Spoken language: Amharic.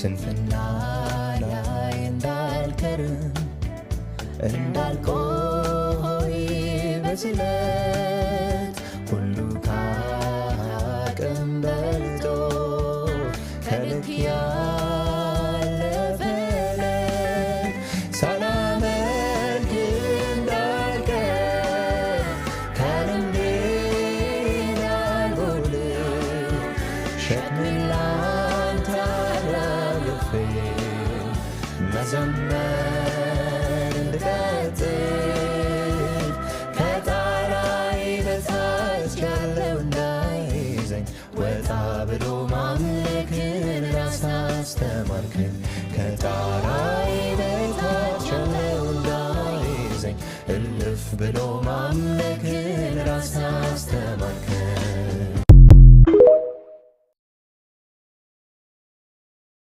ስንፍና ላይ እንዳልከርም እንዳልቆይ በስለት ሁሉ ከአቅም በልጦ ከልክ ያለፈ ሳላመልክ እንዳልቀር ከልምዴ እንዳልጎድል ሸክሜን ላንተ አራግፌ መዘመር እንድቀጥል ከጣራዬ በታች ያለው እንዳይዘኝ ወጣ ብሎ ማምለክን ራስ አስተማርከኝ ከጣራዬ በታች ያለው እንዳይዘኝ እልፍ ብሎ